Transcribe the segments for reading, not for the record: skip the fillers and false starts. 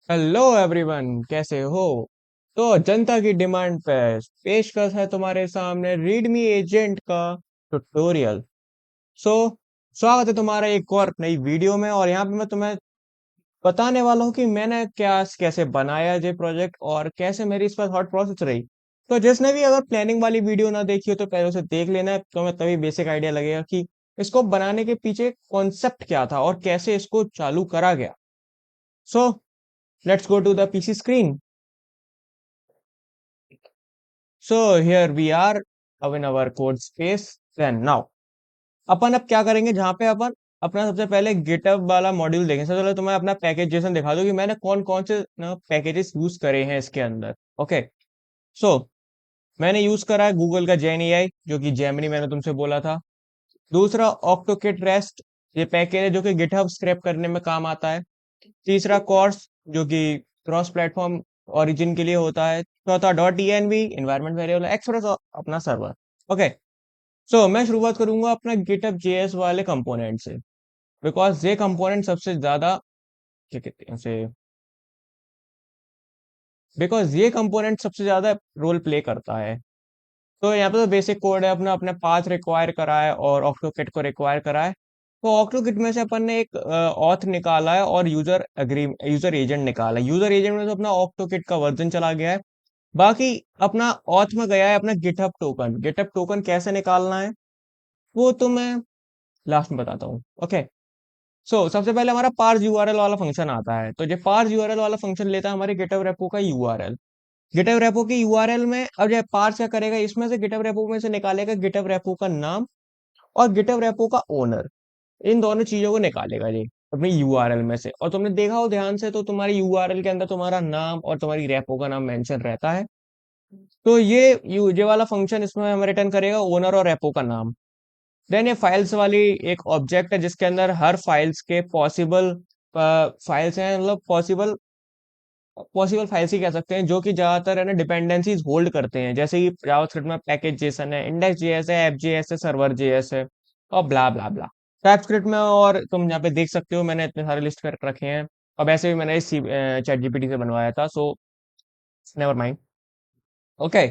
Hello everyone, कैसे हो? तो जनता की डिमांड पे पेशकश है तुम्हारे सामने रीडमी एजेंट का ट्यूटोरियल। सो स्वागत है तुम्हारा एक और नई वीडियो में। और यहाँ पे मैं तुम्हें बताने वाला हूँ कि मैंने क्या कैसे बनाया ये प्रोजेक्ट और कैसे मेरी इस पर थॉट प्रोसेस रही। तो जिसने भी अगर प्लानिंग वाली वीडियो ना देखी हो तो पहले उसे देख लेना है, तो मैं तभी बेसिक आइडिया लगेगा कि इसको बनाने के पीछे कॉन्सेप्ट क्या था और कैसे इसको चालू करा गया। So let's go to the PC screen. So here we are in our code space. Then now अपन अब क्या करेंगे, जहाँ पे अपन अपना सबसे पहले गिटहब वाला मॉड्यूल देखेंगे। सबसे पहले तो मैं अपना पैकेज जेसन दिखा दूं कि मैंने कौन कौन से ना पैकेजेस यूज करे हैं इसके अंदर। ओके। सो मैंने यूज करा है गूगल का जेन एआई, जो कि जेमिनी मैंने तुमसे बोला था। दूसरा ऑक्टोकिट रेस्ट, ये पैकेज है जो कि गिटहब स्क्रैप करने में काम आता है। तीसरा कॉर्स, जो कि क्रॉस प्लेटफॉर्म ओरिजिन के लिए होता है। चौथा dot env, environment variable express, अपना सर्वर। ओके। सो मैं शुरुआत करूंगा अपना गिटअप जेएस वाले कंपोनेंट से, बिकॉज ये कंपोनेंट सबसे ज्यादा क्या कहते हैं उसे, बिकॉज ये कंपोनेंट सबसे ज्यादा रोल प्ले करता है। तो यहाँ पे तो बेसिक कोड है अपना, अपने पाथ रिक्वायर करा है और ऑक्टोकिट को रिक्वायर करा है। तो ऑक्टोकिट में से अपन ने एक ऑथ निकाला है और यूजर एजेंट निकाला है। यूजर एजेंट में तो अपना ऑक्टोकिट का वर्जन चला गया है। बाकी अपना ऑथ में गया है अपना गिटहब टोकन। गिटहब टोकन कैसे निकालना है वो तो मैं लास्ट में बताता हूँ। ओके। सो सबसे पहले हमारा पार्स यूआरएल वाला फंक्शन आता है। तो ये पार्स यूआरएल वाला फंक्शन लेता है हमारे गिटहब रेपो का यूआरएल। गिटहब रेपो की यूआरएल में अब ये पार्स क्या करेगा, इसमें से गिटहब रेपो में से निकालेगा गिटहब रेपो का नाम और गिटहब रेपो का ओनर। इन दोनों चीजों को निकालेगा ये अपनी यूआरएल में से। और तुमने देखा हो ध्यान से तो तुम्हारी यूआरएल के अंदर तुम्हारा नाम और तुम्हारी रेपो का नाम मेंशन रहता है। तो ये वाला फंक्शन इसमें हमें रिटर्न करेगा ओनर और रेपो का नाम। देन ये फाइल्स वाली एक ऑब्जेक्ट है जिसके अंदर हर फाइल्स के पॉसिबल फाइल्स हैं, मतलब पॉसिबल पॉसिबल फाइल्स ही कह सकते हैं, जो कि ज्यादातर है ना डिपेंडेंसीज होल्ड करते हैं। जैसे कि जावास्क्रिप्ट में पैकेज जेसन है, इंडेक्स जेएस है, एफ जेएस है, सर्वर जेएस है, और ब्ला ब्ला ब्ला। टाइपस्क्रिप्ट में और तुम यहाँ पे देख सकते हो मैंने इतने सारे लिस्ट कर रखे हैं। और वैसे भी मैंने इस चैट जीपीटी से बनवाया था, सो नेवर माइंड। ओके।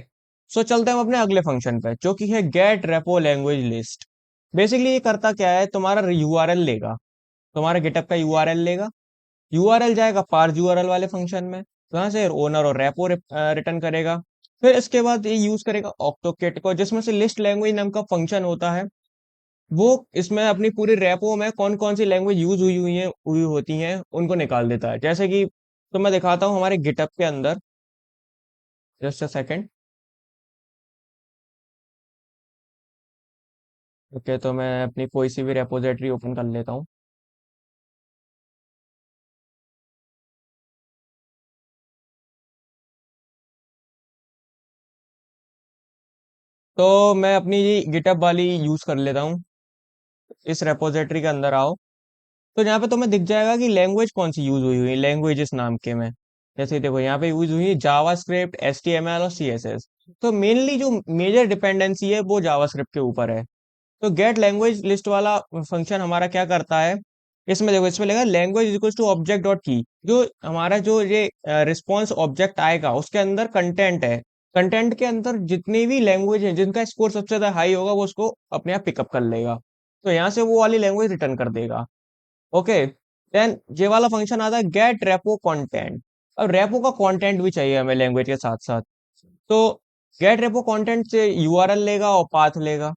सो चलते हैं हम अपने अगले फंक्शन पे, जो कि है get repo language list. Basically ये करता क्या है, तुम्हारा यूआरएल लेगा, तुम्हारे गिटअप का यूआरएल लेगा। यूआरएल जाएगा पार्स यूआरएल वाले फंक्शन में, तो यहाँ से ओनर और रेपो रिटर्न करेगा। फिर इसके बाद ये यूज करेगा ऑक्टोकेट को, जिसमें से लिस्ट लैंग्वेज नाम का फंक्शन होता है। वो इसमें अपनी पूरी रेपो में कौन कौन सी लैंग्वेज यूज हुई होती हैं उनको निकाल देता है। जैसे कि तो मैं दिखाता हूँ हमारे गिटअप के अंदर। Just a second. ओके, तो मैं अपनी कोई सी भी रेपोजिटरी ओपन कर लेता हूँ। तो मैं अपनी गिटअप वाली यूज कर लेता हूँ। इस रेपोजिटरी के अंदर आओ। तो यहाँ पे तुम्हें दिख जाएगा कि लैंग्वेज कौन सी यूज हुई हुई है, लैंग्वेज इस नाम के में। जैसे देखो यहाँ पे यूज हुई है JavaScript, H T M L और सी एस एस। तो मेनली जो मेजर डिपेंडेंसी है वो जावा स्क्रिप्ट के ऊपर है। तो गेट लैंग्वेज लिस्ट वाला फंक्शन हमारा क्या करता है, इसमें देखो इसमें लगा language equals to object dot key. जो हमारा जो ये रिस्पॉन्स ऑब्जेक्ट आएगा उसके अंदर कंटेंट है। कंटेंट के अंदर जितनी भी लैंग्वेज है जिनका स्कोर सबसे ज्यादा हाई होगा वो उसको अपने आप पिकअप कर लेगा। तो यहाँ से वो वाली लैंग्वेज रिटर्न कर देगा। ओके। देन ये वाला फंक्शन आता है गेट रेपो कंटेंट। अब रेपो का कंटेंट भी चाहिए हमें लैंग्वेज के साथ साथ। तो गेट रेपो कंटेंट से यूआरएल लेगा और पाथ लेगा।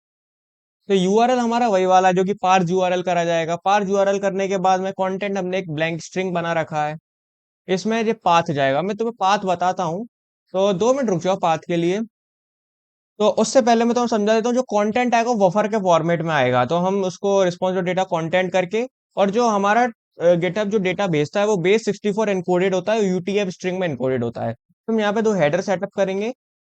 तो यूआरएल हमारा वही वाला है जो कि पार्स यूआरएल करा जाएगा। पार्स यूआरएल करने के बाद में कंटेंट हमने एक ब्लैंक स्ट्रिंग बना रखा है। इसमें ये पाथ जाएगा, मैं तुम्हें पाथ बताता हूँ। तो 2 मिनट रुक जाओ पाथ के लिए। तो उससे पहले मैं तुम्हें समझा देता हूँ, जो कंटेंट आएगा वो बफर के फॉर्मेट में आएगा। तो हम उसको रिस्पॉन्सिव डेटा कंटेंट करके, और जो हमारा गेटअप जो डेटा भेजता है वो बेस 64 एनकोडेड होता है, यूटीएफ स्ट्रिंग में एनकोडेड होता है। तो हम यहाँ पे 2 हेडर सेटअप करेंगे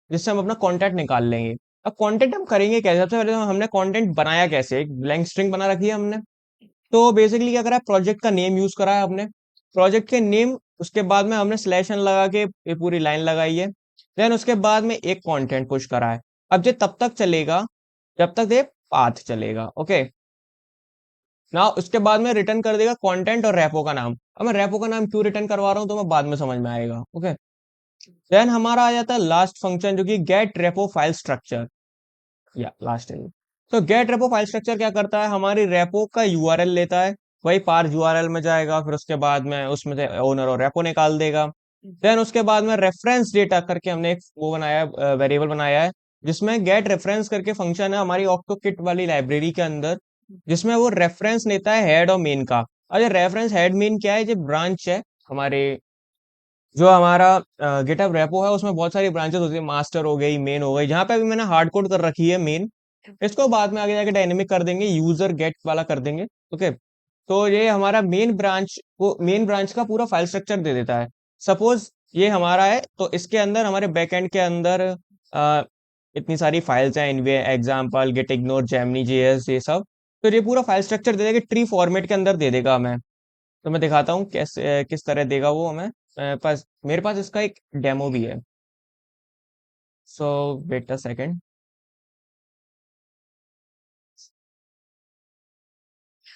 जिससे हम अपना कंटेंट निकाल लेंगे। अब कंटेंट हम करेंगे कैसे, सबसे पहले तो हमने कंटेंट बनाया कैसे, एक ब्लैंक स्ट्रिंग बना रखी है हमने। तो बेसिकली क्या करा है, प्रोजेक्ट का नेम यूज करा है हमने। प्रोजेक्ट के नेम, उसके बाद में हमने स्लैश एन लगा के ये पूरी लाइन लगाई है। देन उसके बाद में एक कंटेंट पुश करा है। अब ये तब तक चलेगा जब तक ये पाथ चलेगा। ओके। ना उसके बाद में रिटर्न कर देगा कंटेंट और रेपो का नाम। अब मैं रेपो का नाम क्यों रिटर्न करवा रहा हूँ तो मैं बाद में समझ में आएगा। ओके, देन हमारा आ जाता है लास्ट फंक्शन जो कि गेट रेपो फाइल स्ट्रक्चर, या लास्ट है। तो गेट रेपो फाइल स्ट्रक्चर क्या करता है, हमारी रेपो का यूआरएल लेता है, वही पार यूआरएल में जाएगा, फिर उसके बाद में उसमें से ओनर और रेपो निकाल देगा। देन उसके बाद में रेफरेंस डेटा करके हमने एक वो बनाया, वेरिएबल बनाया है, जिसमें गेट रेफरेंस करके फंक्शन है हमारी ऑक्टोकिट वाली लाइब्रेरी के अंदर, जिसमें वो रेफरेंस लेता है हेड और मेन का। और ये रेफरेंस हेड मेन क्या है, जो ब्रांच है हमारे, जो हमारा गिटहब रेपो है उसमें बहुत सारी ब्रांचेस होती है, मास्टर हो गई, मेन हो गई, जहाँ पे अभी मैंने हार्ड कोड कर रखी है मेन। इसको बाद में आगे जाके डायनेमिक कर देंगे, यूजर गेट वाला कर देंगे। ओके, तो ये हमारा मेन ब्रांच को, मेन ब्रांच का पूरा फाइल स्ट्रक्चर दे देता है। सपोज ये हमारा है, तो इसके अंदर हमारे बैकएंड के अंदर अ, इतनी सारी फाइल्स हैं, anyway example get ignore Gemini JS ये सब। तो ये पूरा फाइल स्ट्रक्चर दे देगा, ट्री फॉर्मेट के अंदर दे देगा हमें। तो मैं दिखाता हूँ कैसे किस तरह देगा वो हमें। पास मेरे पास इसका एक डेमो भी है, सो वेट अ सेकेंड।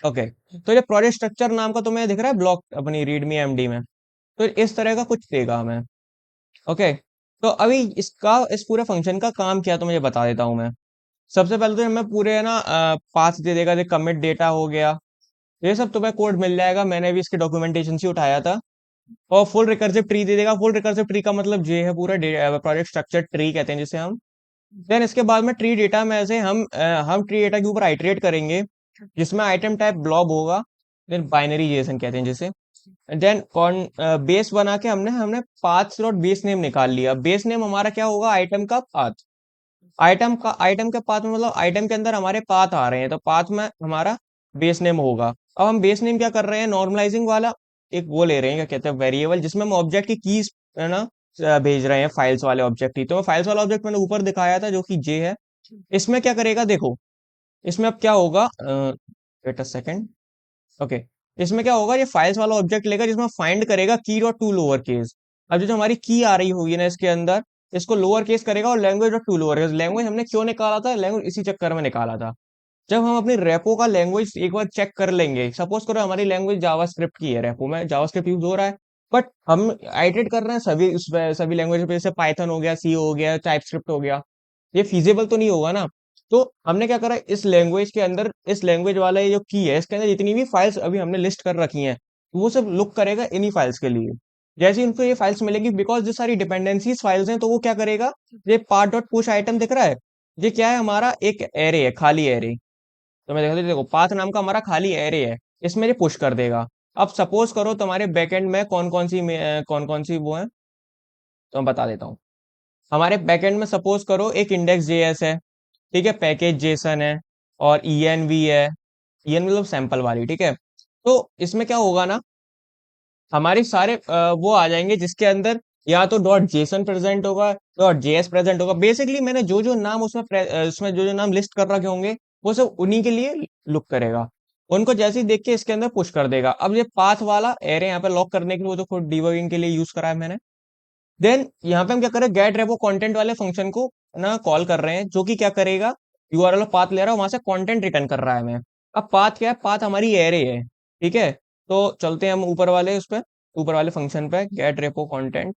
ओके, तो ये प्रोजेक्ट स्ट्रक्चर नाम का तुम्हें दिख रहा है ब्लॉक अपनी रीडमी एमडी में, तो इस तरह का कुछ देगा हमें। ओके, तो अभी इसका इस पूरे फंक्शन का काम क्या है तो मुझे बता देता हूँ मैं। सबसे पहले तो हमें पूरे है ना पाथ दे देगा, जैसे कमिट डेटा हो गया, ये सब तुम्हें कोड मिल जाएगा, मैंने भी इसके डॉक्यूमेंटेशन से उठाया था। और फुल रिकर्सिव ट्री दे देगा, फुल रिकर्सिव ट्री का मतलब ये है पूरा प्रोजेक्ट स्ट्रक्चर ट्री कहते हैं जिसे हम। देन इसके बाद में ट्री डेटा में से हम ट्री डेटा के ऊपर आइटरेट करेंगे, जिसमें आइटम टाइप ब्लॉब होगा, देन बाइनरी जेसन कहते हैं जिसे। देन कौन बेस बना के हमने हमने पाथ डॉट बेस नेम निकाल लिया। बेस नेम हमारा क्या होगा, आइटम का पाथ। आइटम के पाथ में मतलब आइटम के अंदर हमारे पाथ आ रहे हैं, तो पाथ में हमारा बेस नेम होगा। अब हम बेस नेम क्या कर रहे हैं, नॉर्मलाइजिंग वाला एक वो ले रहे हैं, क्या कहते हैं, वेरिएबल, जिसमें हम ऑब्जेक्ट की कीज है ना भेज रहे हैं, फाइल्स वाले ऑब्जेक्ट ही। तो फाइल्स वाला ऑब्जेक्ट मैंने ऊपर दिखाया था जो कि जे है। इसमें क्या करेगा देखो, इसमें अब क्या होगा, वेट अ सेकेंड। ओके, इसमें क्या होगा, ये फाइल्स वाला ऑब्जेक्ट लेगा जिसमें फाइंड करेगा की डॉट टू लोअर केस। अब जो हमारी की आ रही होगी ना इसके अंदर, इसको लोअर केस करेगा, और language dot to lower case, language हमने क्यों निकाला था, लैंग्वेज इसी चक्कर में निकाला था। जब हम अपनी रेपो का लैंग्वेज एक बार चेक कर लेंगे, सपोज करो हमारी लैंग्वेज जावास्क्रिप्ट की है, रेपो में जावास्क्रिप्ट यूज हो रहा है, बट हम आइटरेट कर रहे हैं सभी सभी लैंग्वेज पे, जैसे पाइथन हो गया, सी हो गया, टाइपस्क्रिप्ट हो गया, ये फिजिबल तो नहीं होगा ना। तो हमने क्या करा, इस लैंग्वेज के अंदर, इस लैंग्वेज वाला ये जो की है, इसके अंदर जितनी भी फाइल्स अभी हमने लिस्ट कर रखी हैं, वो सब लुक करेगा इन्हीं फाइल्स के लिए। जैसे ही उनको ये फाइल्स मिलेंगी, बिकॉज जो सारी डिपेंडेंसीज फाइल्स हैं, तो वो क्या करेगा, ये पार्ट डॉट पुश आइटम दिख रहा है, ये क्या है, हमारा एक एरे है, खाली एरे। तो मैं देखो देखो पाथ नाम का हमारा खाली एरे है, इसमें ये पुश कर देगा। अब सपोज करो तुम्हारे बैकएंड में कौन कौन सी वो है, तो मैं बता देता हूँ। हमारे बैकएंड में सपोज करो एक इंडेक्स जेएस है, ठीक है, पैकेज जेसन है, और ईएनवी है, ईएनवी मतलब सैंपल वाली, ठीक है। तो इसमें क्या होगा ना, हमारे सारे वो आ जाएंगे जिसके अंदर या तो डॉट जेसन प्रेजेंट होगा, डॉट जेएस प्रेजेंट होगा। बेसिकली मैंने जो जो नाम उसमें जो जो नाम लिस्ट कर रखे होंगे, वो सब उन्हीं के लिए लुक करेगा। उनको जैसे ही देख के इसके अंदर पुश कर देगा। अब ये पाथ वाला एरे यहाँ पे लॉक करने के लिए, वो तो खुद डिबगिंग के लिए यूज करा है मैंने। देन यहाँ पे हम क्या करें, गेट रेपो कंटेंट वाले फंक्शन को ना कॉल कर रहे हैं, जो कि क्या करेगा, यूआरएल और पाथ ले रहा है, वहां से कंटेंट रिटर्न कर रहा है हमें। अब पाथ क्या है, पाथ हमारी एरे है, ठीक है। तो चलते हैं हम ऊपर वाले उस पे, ऊपर वाले फंक्शन पे, get repo content,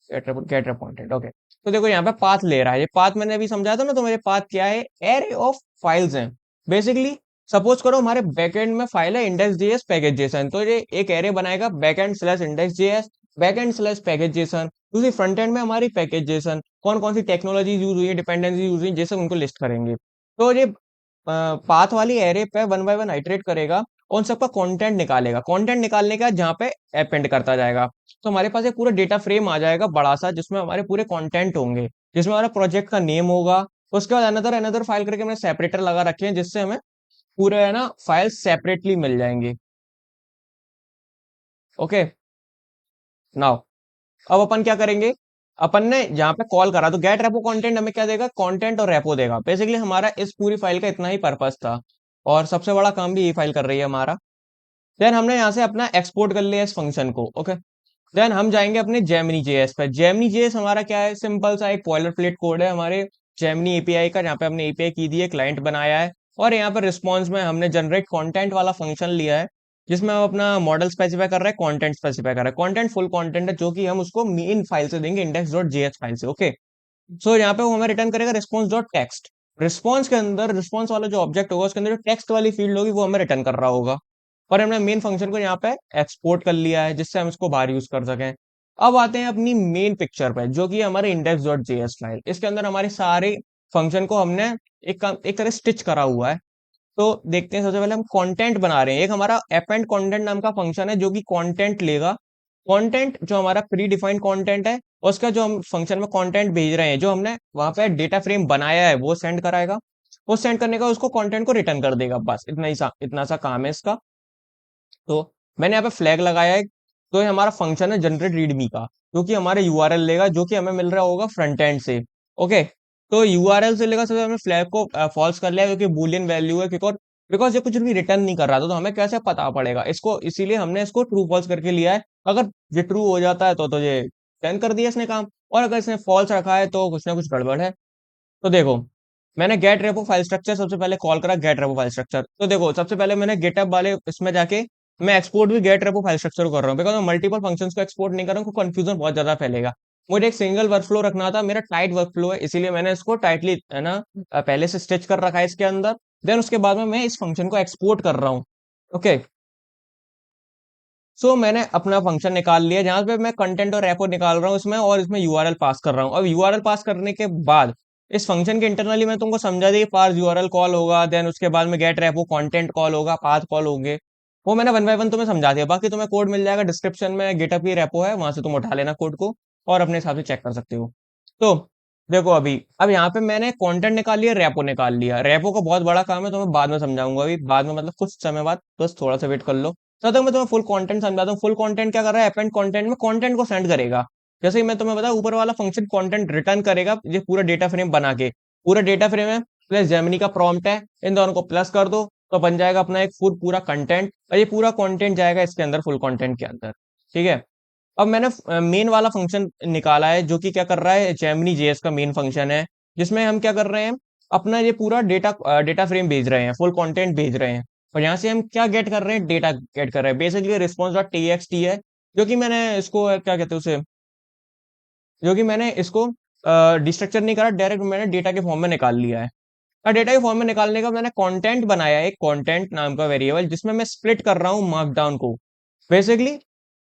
get repo content. Okay, तो देखो यहाँ पे पाथ ले रहा है, ये पाथ मैंने अभी समझाया था ना, तो मेरे पाथ क्या है, एरे ऑफ फाइल्स हैं बेसिकली। सपोज करो हमारे बैकएंड में फाइल है इंडेक्स जेएस पैकेज जेसन, तो ये एक एरे बनाएगा, backend slash index JS, backend slash package Jason. दूसरी फ्रंट एंड में हमारी पैकेज जेसन, कौन कौन सी टेक्नोलॉजी यूज हुई है, डिपेंडेंसी यूज हुई है, जैसे उनको लिस्ट करेंगे। तो ये पाथ वाली एरे पे वन बाय वन आइटरेट करेगा, उन सबका कंटेंट निकालेगा, कंटेंट निकालने का जहाँ पे अपेंड करता जाएगा। तो हमारे पास एक पूरा डेटा फ्रेम आ जाएगा बड़ा सा, जिसमें हमारे पूरे कंटेंट होंगे, जिसमें हमारा प्रोजेक्ट का नेम होगा। उसके बाद अनदर अनदर फाइल करके हमने सेपरेटर लगा रखे हैं, जिससे हमें पूरे है ना फाइल सेपरेटली मिल जाएंगे। ओके, नाउ अब अपन क्या करेंगे, अपन ने यहाँ पे कॉल करा, तो गेट रेपो कंटेंट हमें क्या देगा, कंटेंट और रेपो देगा। बेसिकली हमारा इस पूरी फाइल का इतना ही पर्पस था, और सबसे बड़ा काम भी ये फाइल कर रही है हमारा। देन हमने यहाँ से अपना एक्सपोर्ट कर लिया इस फंक्शन को। ओके, देन हम जाएंगे अपने जेमिनी जेएस पे। जेमिनी जेएस हमारा क्या है, सिंपल सा एक बॉयलर प्लेट कोड है हमारे जेमिनी एपीआई का, जहाँ पे हमने एपीआई की दी है, क्लाइंट बनाया है, और यहाँ पर रिस्पॉन्स में हमने जनरेट कंटेंट वाला फंक्शन लिया है, जिसमें हम अपना मॉडल स्पेसिफाई कर रहे हैं, कंटेंट स्पेसिफाई कर रहे हैं। कंटेंट फुल कंटेंट है, जो कि हम उसको मेन फाइल से देंगे, index.js फाइल से। ओके, सो यहाँ पे वो हमें रिटर्न करेगा रिस्पॉन्स डॉट टेक्स्ट। रिस्पॉन्स के अंदर, रिस्पॉन्स वाला जो ऑब्जेक्ट होगा उसके अंदर जो टेक्स्ट वाली फील्ड होगी वो हमें रिटर्न कर रहा होगा। और हमने मेन फंक्शन को यहाँ पे एक्सपोर्ट कर लिया है, जिससे हम इसको बाहर यूज कर सकें। अब आते हैं अपनी मेन पिक्चर पे, जो कि हमारे index.js फाइल। इसके अंदर हमारे सारे फंक्शन को हमने एक तरह स्टिच करा हुआ है। तो देखते हैं, सबसे पहले हम कंटेंट बना रहे हैं। एक हमारा अपेंड कंटेंट नाम का फंक्शन है, जो कि कंटेंट लेगा। कंटेंट जो हमारा प्री डिफाइंड कंटेंट है, उसका जो हम फंक्शन में कंटेंट भेज रहे हैं, जो हमने वहां पे डेटा फ्रेम बनाया है, वो सेंड कराएगा। वो सेंड करने का उसको कंटेंट को रिटर्न कर देगा। बस इतना सा काम है इसका। तो मैंने यहाँ पे फ्लैग लगाया है। तो ये हमारा फंक्शन है जनरेट रीडमी का, जो कि हमारे यूआरएल लेगा, जो कि हमें मिल रहा होगा फ्रंट एंड से। ओके, तो यूआरएल से लेगा, सबसे हमने फ्लैग को फॉल्स कर लिया, क्योंकि बूलियन वैल्यू है। बिकॉज ये कुछ भी रिटर्न नहीं कर रहा था, तो हमें कैसे पता पड़ेगा इसको, इसीलिए हमने इसको ट्रू फॉल्स करके लिया है। अगर ये ट्रू हो जाता है तो ये रिटर्न कर दिया इसने काम, और अगर इसने फॉल्स रखा है तो कुछ ना कुछ गड़बड़ है। तो देखो, मैंने गेट रेपो फाइल स्ट्रक्चर सबसे पहले कॉल करा, गेट रेपो फाइल स्ट्रक्चर। तो देखो, सबसे पहले मैंने गेटअप वाले इसमें जाके मैं एक्सपोर्ट भी गेट रेपो फाइल स्ट्रक्चर कर रहा हूँ, बिकॉज मैं मल्टीपल फंक्शंस को एक्सपोर्ट नहीं कर रहा हूँ, कंफ्यूजन बहुत ज्यादा फैलेगा। मुझे एक सिंगल वर्कफ्लो रखना था, मेरा टाइट वर्कफ्लो है, इसीलिए मैंने इसको टाइटली, है ना, पहले से स्टिच कर रखा है इसके अंदर। देन उसके बाद में मैं इस फंक्शन को एक्सपोर्ट कर रहा हूँ। ओके, सो मैंने अपना फंक्शन निकाल लिया, जहां पे मैं कंटेंट और रेपो निकाल रहा हूँ इसमें, और इसमें यूआरएल पास कर रहा हूँ। अब यूआरएल पास करने के बाद इस फंक्शन के इंटरनली मैं तुमको समझा दी, पार्स यूआरएल कॉल होगा, देन उसके बाद में गेट रेपो कंटेंट कॉल होगा, पाथ कॉल होंगे। वो मैंने वन बाय वन तुम्हें समझा दिया। बाकी तुम्हें कोड मिल जाएगा डिस्क्रिप्शन में, गिटअप की रेपो है, वहां से तुम उठा लेना कोड को, और अपने हिसाब से चेक कर सकते हो। तो देखो, अब यहाँ पे मैंने कंटेंट निकाल लिया, रेपो निकाल लिया। रेपो का बहुत बड़ा काम है, तो मैं बाद में समझाऊंगा, अभी बाद में मतलब कुछ समय बाद, बस थोड़ा सा वेट कर लो। तब तक मैं तुम्हें फुल कंटेंट समझाता हूँ। फुल कंटेंट क्या कर रहा है, अपेंड कंटेंट में कंटेंट को सेंड करेगा। जैसे कि मैं तुम्हें बताया, ऊपर वाला फंक्शन कंटेंट रिटर्न करेगा, ये पूरा डेटा फ्रेम बना के। पूरा डेटा फ्रेम है, प्लस जेमिनी का प्रॉम्प्ट है, इन दोनों को प्लस कर दो, तो बन जाएगा अपना एक फुल पूरा कंटेंट। और ये पूरा कंटेंट जाएगा इसके अंदर, फुल कंटेंट के अंदर। ठीक है, अब मैंने मेन वाला फंक्शन निकाला है, जो कि क्या कर रहा है, जेमिनी जेएस का मेन फंक्शन है, जिसमें हम क्या कर रहे हैं, अपना ये पूरा डेटा फ्रेम भेज रहे हैं, फुल कंटेंट भेज रहे हैं। और यहाँ से हम क्या गेट कर रहे हैं, डेटा गेट कर रहे हैं। बेसिकली रिस्पॉन्स डॉट टी है, जो कि मैंने इसको क्या कहते हैं उसे, जो कि मैंने इसको डिस्ट्रक्चर नहीं करा, डायरेक्ट मैंने डेटा के फॉर्म में निकाल लिया है। और डेटा के फॉर्म में निकालने का मैंने कंटेंट बनाया है, एक कंटेंट नाम का वेरिएबल, जिसमें मैं स्प्लिट कर रहा हूँ मार्कडाउन को। बेसिकली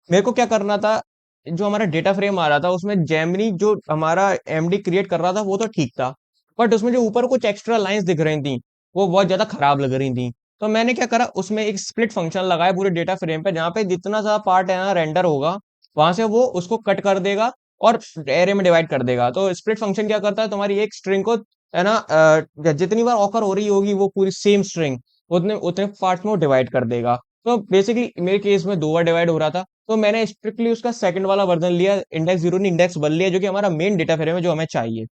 मेरे को क्या करना था, जो हमारा डेटा फ्रेम आ रहा था उसमें जेमिनी जो हमारा एमडी क्रिएट कर रहा था वो तो ठीक था, बट उसमें जो ऊपर कुछ एक्स्ट्रा लाइंस दिख रही थी, वो बहुत ज्यादा खराब लग रही थी। तो मैंने क्या करा, उसमें एक स्प्लिट फंक्शन लगाया पूरे डेटा फ्रेम पे, जहाँ पे जितना सा पार्ट है ना रेंडर होगा, वहां से वो उसको कट कर देगा और एरे में डिवाइड कर देगा। तो स्प्लिट फंक्शन क्या करता है, तुम्हारी एक स्ट्रिंग को, है ना, जितनी बार ऑकर हो रही होगी वो पूरी सेम स्ट्रिंग उतने उतने पार्ट में वो डिवाइड कर देगा। तो बेसिकली मेरे केस में 2 बार डिवाइड हो रहा था, तो मैंने स्ट्रिक्टली उसका सेकंड वाला वर्जन लिया, इंडेक्स 0 ने इंडेक्स 1 लिया, जो कि हमारा मेन डेटा फ्रेम है, जो हमें चाहिए।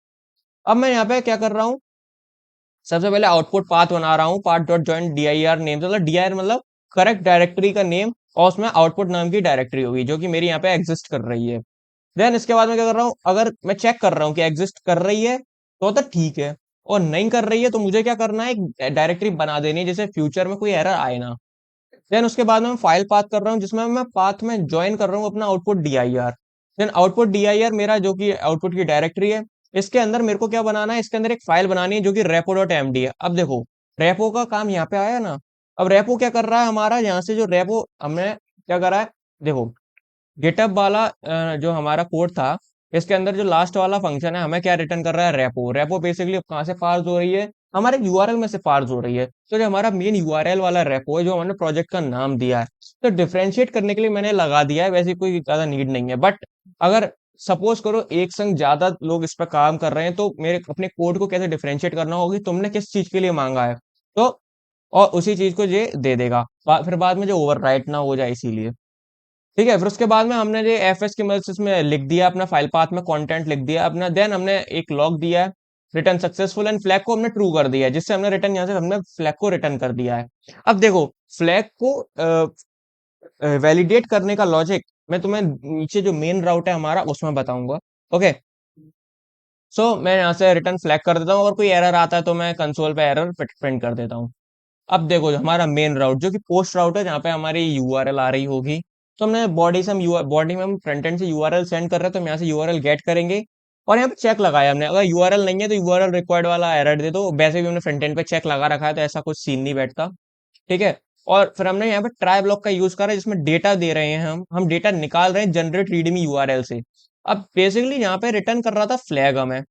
अब मैं यहाँ पे क्या कर रहा हूँ, सबसे पहले आउटपुट पाथ बना रहा हूँ, path dot join DIR name, मतलब डीआईआर मतलब करेक्ट डायरेक्टरी का नेम, और उसमें आउटपुट नाम की डायरेक्टरी होगी, जो कि मेरी यहाँ पे एग्जिस्ट कर रही है। देन इसके बाद मैं क्या कर रहा हूँ, अगर मैं चेक कर रहा हूँ कि एग्जिस्ट कर रही है तो ठीक है, और नहीं कर रही है तो मुझे क्या करना है, एक डायरेक्टरी बना देनी है, जैसे फ्यूचर में कोई एरर आए ना। देन उसके बाद में मैं फाइल पाथ कर रहा हूँ, जिसमें मैं पाथ में ज्वाइन कर रहा हूँ अपना output DIR. Then output DIR मेरा जो कि आउटपुट की डायरेक्टरी है, इसके अंदर मेरे को क्या बनाना है, इसके अंदर एक फाइल बनानी है, जो कि रेपो डॉट एमडी है। अब देखो, रेपो का काम यहाँ पे आया ना। अब रेपो क्या कर रहा है हमारा, यहाँ से जो रेपो हमने क्या करा है, देखो, गिटअप वाला जो हमारा कोड था, इसके अंदर जो लास्ट वाला फंक्शन है, हमें क्या रिटर्न कर रहा है, रेपो। रेपो बेसिकली कहाँ से पार्स हो रही है, हमारे यूआरएल में से पार्स हो रही है। तो जो हमारा मेन यूआरएल वाला रेपो है, जो हमने प्रोजेक्ट का नाम दिया है, तो डिफरेंशिएट करने के लिए मैंने लगा दिया है, वैसे कोई ज्यादा नीड नहीं है। बट अगर सपोज करो एक संग ज्यादा लोग इस पर काम कर रहे हैं, तो मेरे अपने कोड को कैसे डिफरेंशिएट करना होगी, तुमने किस चीज के लिए मांगा है, तो और उसी चीज को ये दे देगा, फिर बाद में जो ओवरराइट ना हो जाए, इसीलिए। ठीक है, फिर उसके बाद में हमने जो एफएस की मदद से इसमें लिख दिया, अपना फाइल पाथ में कंटेंट लिख दिया अपना। देन हमने एक लॉग दिया है, रिटर्न सक्सेसफुल, एंड फ्लैग को हमने ट्रू कर दिया है, जिससे हमने रिटर्न, यहाँ से हमने फ्लैग को रिटर्न कर दिया है। अब देखो, फ्लैग को वैलिडेट करने का लॉजिक मैं तुम्हें नीचे जो मेन राउट है हमारा उसमें बताऊंगा। ओके, मैं यहाँ से रिटर्न फ्लैग कर देता हूँ, अगर कोई एरर आता है तो मैं कंसोल पे एरर प्रिंट कर देता हूँ। अब देखो जो हमारा मेन राउट जो कि पोस्ट राउट है, जहाँ पे हमारी यूआरएल आ रही होगी, तो हमने बॉडी में हम फ्रंट एंड से यूआरएल सेंड कर रहे हैं, तो हम यहाँ से यूआरएल गेट करेंगे। और यहाँ पे चेक लगाया हमने, अगर यूआरएल नहीं है तो यूआरएल रिक्वायर्ड वाला एरर दे दो। वैसे भी हमने फ्रंट एंड पे चेक लगा रखा है, तो ऐसा कुछ सीन नहीं बैठता। ठीक है। और फिर हमने यहाँ पे ट्राई ब्लॉक का यूज करा है, जिसमें डेटा दे रहे हैं, हम डेटा निकाल रहे हैं जनरेट रीडमी यूआरएल से। अब बेसिकली यहाँ पे रिटर्न कर रहा था फ्लैग हमें।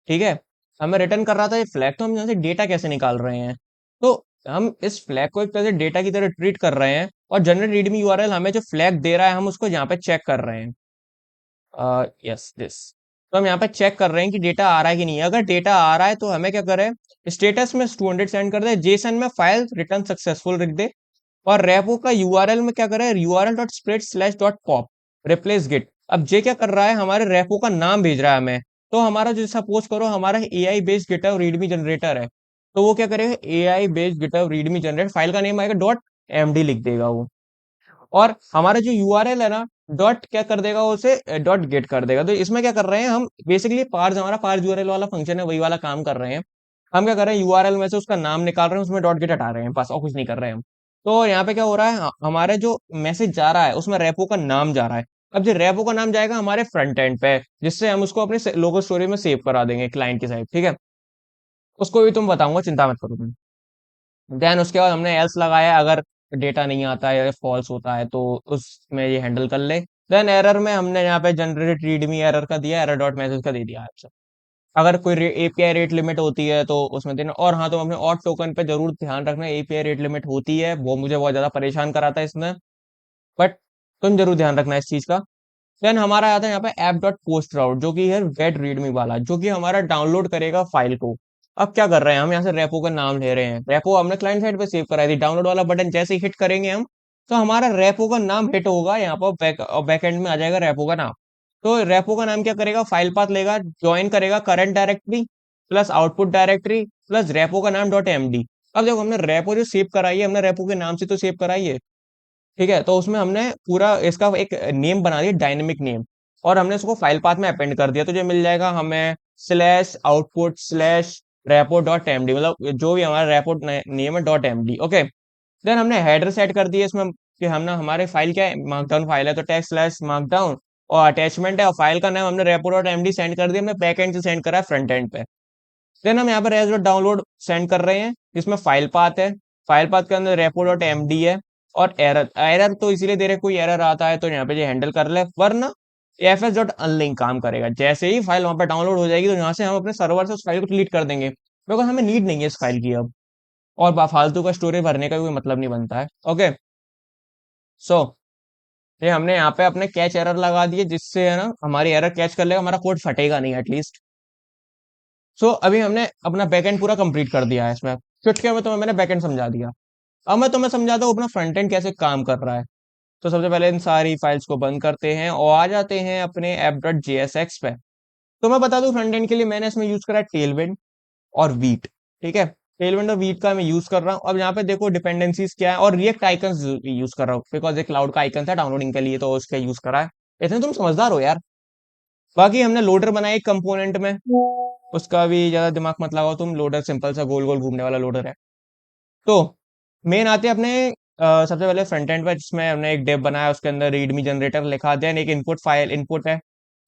ठीक है। हमें रिटर्न कर रहा था ये फ्लैग, तो हम यहाँ से डेटा कैसे निकाल रहे हैं? तो हम इस फ्लैग को एक तरह से डेटा की तरह ट्रीट कर रहे हैं, और जनरेट रीडमी यूआरएल हमें जो फ्लैग दे रहा है, हम उसको यहाँ पे चेक कर रहे हैं। Yes this. तो हम यहाँ पे चेक कर रहे हैं कि डेटा आ रहा है कि नहीं है। अगर डेटा आ रहा है तो हमें क्या करें, स्टेटस में 200 सेंड कर दे, जेसन में फाइल रिटर्न सक्सेसफुल लिख दे, और रेपो का यूआरएल में क्या करें, URL dot spread slash dot pop replace git. अब जे क्या कर रहा है, हमारे रेपो का नाम भेज रहा है हमें। तो हमारा जो सपोज करो हमारा AI based GitHub readme generator है, तो वो क्या करेगा, AI based GitHub readme generator, file का नेम आएगा डॉट एमडी लिख देगा वो। और हमारा जो यूआरएल है ना, डॉट क्या कर देगा वो, उसे डॉट गेट कर देगा। तो इसमें क्या कर रहे हैं हम, बेसिकली पार्स, हमारा पार्स यूआरएल वाला फंक्शन है, वही वाला काम कर रहे हैं। हम क्या कर रहे हैं, यूआरएल में से उसका नाम निकाल रहे हैं, उसमें डॉट गेट हटा रहे हैं, बस और कुछ नहीं कर रहे हैं हम। तो यहाँ पे क्या हो रहा है, हमारे जो मैसेज जा रहा है उसमें रेपो का नाम जा रहा है। अब जो रेपो का नाम जाएगा हमारे फ्रंट एंड पे, जिससे हम उसको अपने लोकल स्टोरेज में सेव करा देंगे क्लाइंट की साइड। ठीक है। उसको भी तुम बताऊंगा, चिंता मत करो तुम। देन उसके बाद हमने एल्स लगाया, अगर डेटा नहीं आता है या फॉल्स होता है तो उसमें ये हैंडल कर ले। देन एरर में हमने यहाँ पे जनरेट रीडमी एरर का दिया, एरर डॉट मैसेज का दे दिया है। अगर कोई एपीआई रेट लिमिट होती है तो उसमें देना। और हाँ, तो अपने और टोकन पे जरूर ध्यान रखना, एपीआई रेट लिमिट होती है, वो मुझे बहुत ज्यादा परेशान कराता है इसमें, बट तुम जरूर ध्यान रखना इस चीज का। देन हमारा आता है यहाँ पे ऐप डॉट पोस्ट राउट, जो कि है गेट रीडमी वाला, जो कि हमारा डाउनलोड करेगा फाइल को। अब क्या कर रहे हैं हम, यहाँ से रेपो का नाम ले रहे हैं, रेपो हमने क्लाइंट साइड पे सेव कराई थी, डाउनलोड वाला बटन जैसे ही हिट करेंगे हम, तो हमारा रेपो का नाम हिट होगा यहाँ पर, बैक एंड में आ जाएगा रेपो का नाम। तो रेपो का नाम क्या करेगा, फाइल पाथ लेगा, ज्वाइन करेगा current directory plus output directory plus repo का नाम डॉट एमडी। अब देखो हमने रेपो जो सेव कराई है, हमने रेपो के नाम से तो सेव कराई है। ठीक है। तो उसमें हमने पूरा इसका एक नेम बना दिया, डायनेमिक नेम, और हमने उसको फाइल पाथ में अपेंड कर दिया, तो जो मिल जाएगा हमें slash output slash repo dot MD, मतलब जो भी हमारा रेपो नेम है डॉट एमडी। ओके। देन हमने हेडर सेट कर दिया इसमें, कि हमने हमारे फाइल क्या है, मार्कडाउन फाइल है, तो टेक्स्ट स्लैश मार्कडाउन, और अटैचमेंट है, और फाइल का नाम हमने रेपो डॉट एमडी सेंड कर दिया, हमने बैक एंड से सेंड करा है फ्रंट एंड पे। देन हम यहाँ पर एज डॉट डाउनलोड सेंड कर रहे हैं, जिसमें फाइल पाथ है, फाइल पाथ के अंदर रेपो डॉट एमडी है। और एरर एरर तो इसीलिए दे रहे, कोई एरर आता है तो यहाँ पे ये हैंडल कर ले, वरना एफ एस डॉट अनलिंक काम करेगा। जैसे ही फाइल वहां पर डाउनलोड हो जाएगी, तो यहाँ से हम अपने सर्वर से उस फाइल को डिलीट कर देंगे, क्योंकि हमें नीड नहीं है इस फाइल की अब, और फालतू का स्टोरेज भरने का कोई मतलब नहीं बनता है। ओके। सो ये हमने यहाँ पे अपने कैच एरर लगा दिए, जिससे है ना हमारी एरर कैच कर लेगा, हमारा कोड फटेगा नहीं एटलीस्ट। अभी हमने अपना बैकएंड पूरा कंप्लीट कर दिया है इसमें, चुटकियों में तुम्हें मैंने बैकएंड समझा दिया। अब मैं तुम्हें समझाता हूँ अपना फ्रंट एंड कैसे काम कर रहा है। तो सबसे पहले इन सारी फाइल्स को बंद करते हैं और आ जाते हैं अपने app.jsx पे। तो मैं बता दूं, फ्रंट एंड के लिए मैंने इसमें यूज करा है टेलविंड और वीट। ठीक है। टेलविंड और वीट का मैं यूज कर रहा हूँ। अब यहाँ पे देखो डिपेंडेंसीज क्या है, और रिएक्ट आइकन्स यूज कर रहा हूँ, बिकॉज एक क्लाउड का आइकन था डाउनलोडिंग के लिए, तो उसका यूज करा है। इतने तुम समझदार हो यार। बाकी हमने लोडर बनाया एक कंपोनेंट में, उसका भी ज्यादा दिमाग मत लगाओ तुम, लोडर सिंपल सा गोल गोल घूमने वाला लोडर है। तो मेन आते हैं अपने सबसे पहले फ्रंट एंड पे, जिसमें हमने एक डेव बनाया, उसके अंदर रीडमी जनरेटर लिखा दिया, एक इनपुट फाइल इनपुट है,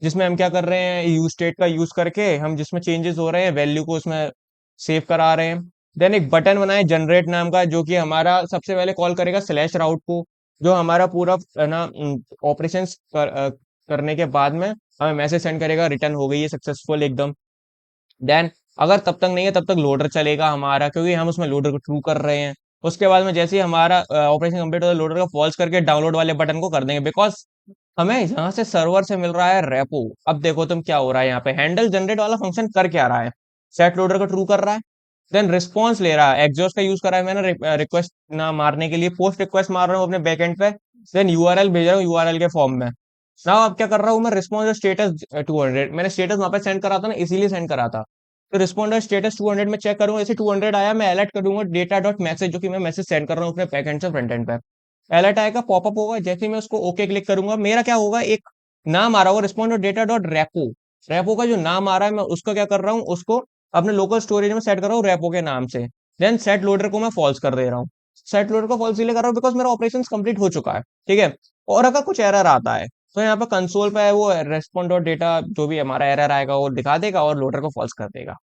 जिसमें हम क्या कर रहे हैं, यूज स्टेट का यूज करके हम जिसमें चेंजेस हो रहे हैं वैल्यू को उसमें सेव करा रहे हैं। देन एक बटन बनाए जनरेट नाम का, जो कि हमारा सबसे पहले कॉल करेगा स्लैश राउट को, जो हमारा पूरा है ना ऑपरेशन करने के बाद में हमें मैसेज सेंड करेगा, रिटर्न हो गई है सक्सेसफुल एकदम। देन अगर तब तक नहीं है, तब तक लोडर चलेगा हमारा, क्योंकि हम उसमें लोडर को ट्रू कर रहे हैं। उसके बाद में जैसे ही हमारा ऑपरेशन कंप्लीट होता है, लोडर का फॉल्स करके डाउनलोड वाले बटन को कर देंगे, बिकॉज हमें यहाँ से सर्वर से मिल रहा है रेपो। अब देखो तुम क्या हो रहा है, यहाँ पे हैंडल जनरेट वाला फंक्शन कर क्या रहा है, सेट लोडर को ट्रू कर रहा है। देन रिस्पॉन्स ले रहा है, एग्जॉस्ट का यूज करा है मैंने रिक्वेस्ट ना मारने के लिए, पोस्ट रिक्वेस्ट मार रहा हूँ अपने बैकएंड पे। देन यूआरएल भेज रहा हूँ यूआरएल के फॉर्म में। ना अब क्या कर रहा हूँ मैं, रिस्पॉन्स स्टेटस 200, मैंने स्टेटस वहां पे सेंड करा था ना, इसीलिए सेंड करा था। तो रिस्पॉन्डर स्टेटस 200 में चेक करूंगा, ऐसे 200 आया, मैं अलर्ट करूंगा डेटा डॉट मैसेज, जो कि मैं मैसेज सेंड कर रहा हूँ अपने बैकएंड से फ्रंट एंड पे। अलर्ट आएगा, पॉपअप होगा, जैसे ही मैं उसको ओके क्लिक करूंगा, मेरा क्या होगा, एक नाम आ रहा होगा respond data dot repo. Repo का जो नाम आ रहा है मैं उसको क्या कर रहा हूँ, उसको अपने लोकल स्टोरेज में सेट कर रहा हूँ रेपो के नाम से। देन सेट लोडर को मैं फॉल्स कर दे रहा हूँ। सेट लोडर को फॉल्स इसलिए कर रहा हूँ बिकॉज मेरा ऑपरेशन कंप्लीट हो चुका है, ठीक है। और अगर कुछ एरर आता है तो यहाँ पे कंसोल पे वो रेस्पॉन्ड डॉट डेटा जो भी हमारा एरर आएगा वो दिखा देगा और लोडर को फॉल्स कर देगा।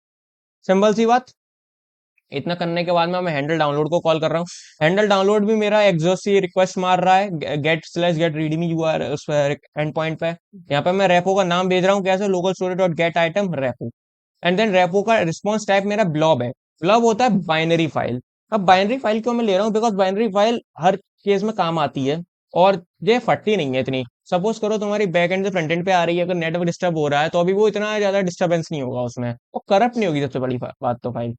सिंपल सी बात। इतना करने के बाद में मैं हैंडल डाउनलोड को कॉल कर रहा हूँ। हैंडल डाउनलोड भी मेरा एग्जॉस्ट से रिक्वेस्ट मार रहा है get slash get readme your उस एंड पॉइंट पे। यहाँ पे मैं रेपो का नाम भेज रहा हूँ कैसे, local storage dot get item repo. And then repo का रिस्पॉन्स टाइप मेरा ब्लॉब है। ब्लॉब होता है बाइनरी फाइल। अब बाइनरी फाइल क्यों मैं ले रहा हूँ, बिकॉज बाइनरी फाइल हर केस में काम आती है और ये फटती नहीं है इतनी। सपोज करो तुम्हारी बैक एंड से फ्रंट एंड पे आ रही है, अगर नेटवर्क डिस्टर्ब हो रहा है तो अभी वो इतना ज्यादा डिस्टर्बेंस नहीं होगा उसमें, वो करप्ट नहीं होगी सबसे बड़ी बात तो फाइल,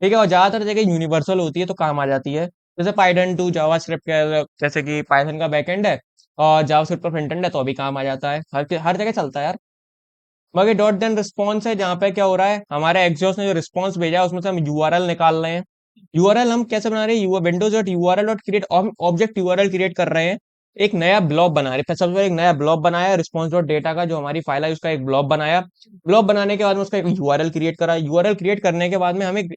ठीक है। और ज्यादातर जगह यूनिवर्सल होती है तो काम आ जाती है। जैसे पाइथन टू जावास्क्रिप्ट के, जैसे कि पाइथन का बैकएंड है और जावास्क्रिप्ट का फ्रंट एंड है तो अभी काम आ जाता है, हर जगह चलता है यार। बाकी डॉट देन रिस्पॉन्स है जहाँ पे क्या हो रहा है, हमारे एग्जॉस्ट ने जो रिस्पॉन्स भेजा है उसमें से हम यूआरएल निकाल रहे हैं। यूआरएल हम कैसे बना रहे हैं, Windows dot URL dot create object URL create कर रहे हैं। एक नया ब्लॉब बना रहे हैं, सबसे पहले एक नया ब्लॉब बनाया रिस्पॉन्स डॉट डेटा का, जो हमारी फाइल है उसका एक ब्लॉब बनाया। ब्लॉब बनाने के बाद में उसका एक यूआरएल क्रिएट करा। यूआरएल क्रिएट करने के बाद में हम एक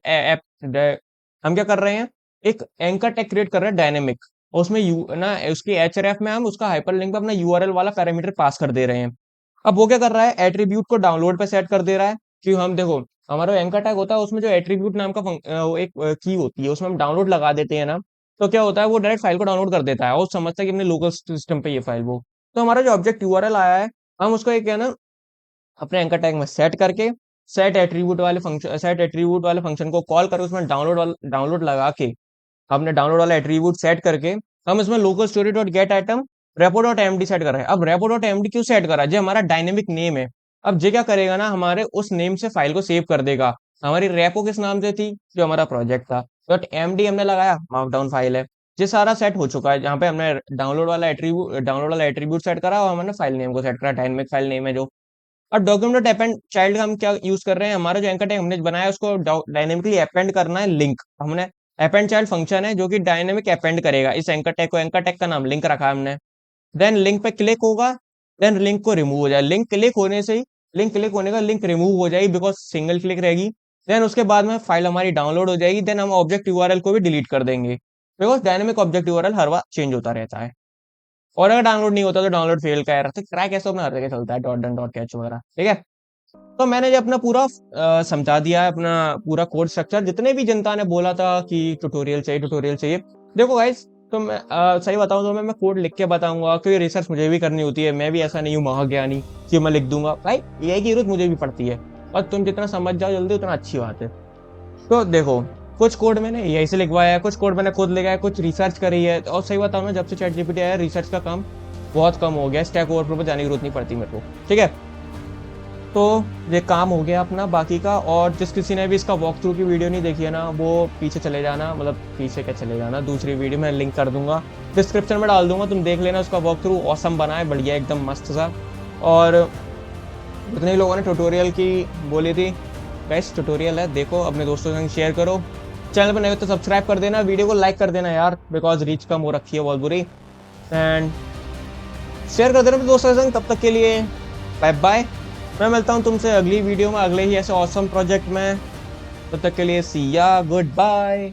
हम क्या कर रहे हैं, एक एंकर टैग क्रिएट कर रहे हैं डायनेमिक। उसमें यू ना उसकी एचआरएफ में हम उसका हाइपरलिंक पे अपना यूआरएल वाला पैरामीटर पास कर दे रहे हैं। अब वो क्या कर रहा है, एट्रीब्यूट को डाउनलोड पे सेट कर दे रहा है कि हम देखो हमारा एंकर टैग होता है उसमें जो एट्रीब्यूट नाम का वो एक की होती है, उसमें हम डाउनलोड लगा देते हैं ना, तो क्या होता है वो डायरेक्ट फाइल को डाउनलोड कर देता है और समझता है कि अपने लोकल सिस्टम पे ये फाइल वो। तो हमारा जो ऑब्जेक्ट यूआरएल आया है हम उसको एक है ना अपने एंकर टैग में सेट करके सेट एट्रीब्यूट वाले फंक्शन को कॉल करके उसमें डाउनलोड लगा के, हमने डाउनलोड वाला एट्रीब्यूट सेट करके हम इसमें local story dot get item repo dot MD set कर रहे हैं। अब रेपो डॉट एमडी क्यों सेट करा, जो हमारा डायनेमिक नेम है। अब ये क्या करेगा ना, हमारे उस नेम से फाइल को सेव कर देगा। हमारी रेपो किस नाम से थी, जो हमारा प्रोजेक्ट था, डॉट एमडी हमने लगाया, मार्कडाउन फाइल है। ये सारा सेट हो चुका है, जहाँ पे हमने डाउनलोड वाला एट्रीब्यूट सेट करा और हमने फाइल नेम को सेट करा, डायनेमिक फाइल नेम है जो। अब डॉक्यूमेंट डॉट अपेंड चाइल्ड का हम क्या यूज कर रहे हैं, हमारा जो एंकर टैग हमने बनाया है उसको डायनेमिकली अपेंड करना है लिंक। हमने अपेंड चाइल्ड फंक्शन है जो कि डायनेमिक अपेंड करेगा इस एंकर टैग को, एंकर टैग का नाम लिंक रखा है हमने। देन लिंक पे क्लिक होगा, देन लिंक को रिमूव हो जाए, लिंक क्लिक होने का लिंक रिमूव हो जाएगी बिकॉज सिंगल क्लिक रहेगी। देन उसके बाद में फाइल हमारी डाउनलोड हो जाएगी। देन हम ऑब्जेक्ट यूआरएल को भी डिलीट कर देंगे because dynamic object URL her bar change होता रहता है। और अगर डाउनलोड नहीं होता तो डाउनलोड फेल का एरर, तो क्रैक ऐसा अपना हर जगह चलता है, डॉट डन डॉट कैच वगैरह, ठीक है। तो मैंने जो अपना पूरा समझा दिया है, अपना पूरा कोड स्ट्रक्चर। जितने भी जनता ने बोला था कि ट्यूटोरियल चाहिए, देखो गाइस, तो मैं सही बताऊं तो मैं कोड लिख के बताऊंगा, क्योंकि रिसर्च मुझे भी करनी होती है। मैं भी ऐसा नहीं हूँ महाज्ञानी कि मैं लिख दूंगा भाई, ये की जरूरत मुझे भी पड़ती है। और तुम जितना समझ जाओ जल्दी उतना अच्छी बात है। तो देखो, कुछ कोड मैंने यही से लिखवाया है, कुछ कोड मैंने खुद लिखा है, कुछ रिसर्च करी है। और सही बताऊं ना, जब से चैट जीपीटी आया रिसर्च का काम बहुत कम हो गया, स्टैक ओवरफ्लो पर जाने की जरूरत नहीं पड़ती मेरे को, ठीक है। तो ये काम हो गया अपना बाकी का। और जिस किसी ने भी इसका वॉक थ्रू की वीडियो नहीं देखी है ना, वो पीछे चले जाना, मतलब पीछे क्या चले जाना, दूसरी वीडियो में लिंक कर दूंगा, डिस्क्रिप्शन में डाल दूंगा, तुम देख लेना। उसका वॉक थ्रू ऑसम बना है, बढ़िया एकदम मस्त सा। और जितने लोगों ने ट्यूटोरियल की बोली थी, बेस्ट ट्यूटोरियल है, देखो अपने दोस्तों के संग शेयर करो। चैनल पर नहीं हो तो सब्सक्राइब कर देना, वीडियो को लाइक कर देना यार, बिकॉज रीच कम हो रखी है बहुत बुरी। एंड शेयर कर देना अपने दोस्तों के संग। तब तक के लिए बाय बाय। मैं मिलता हूँ तुमसे अगली वीडियो में, अगले ही ऐसे ऑसम प्रोजेक्ट में। तब तक के लिए सी या, गुड बाय।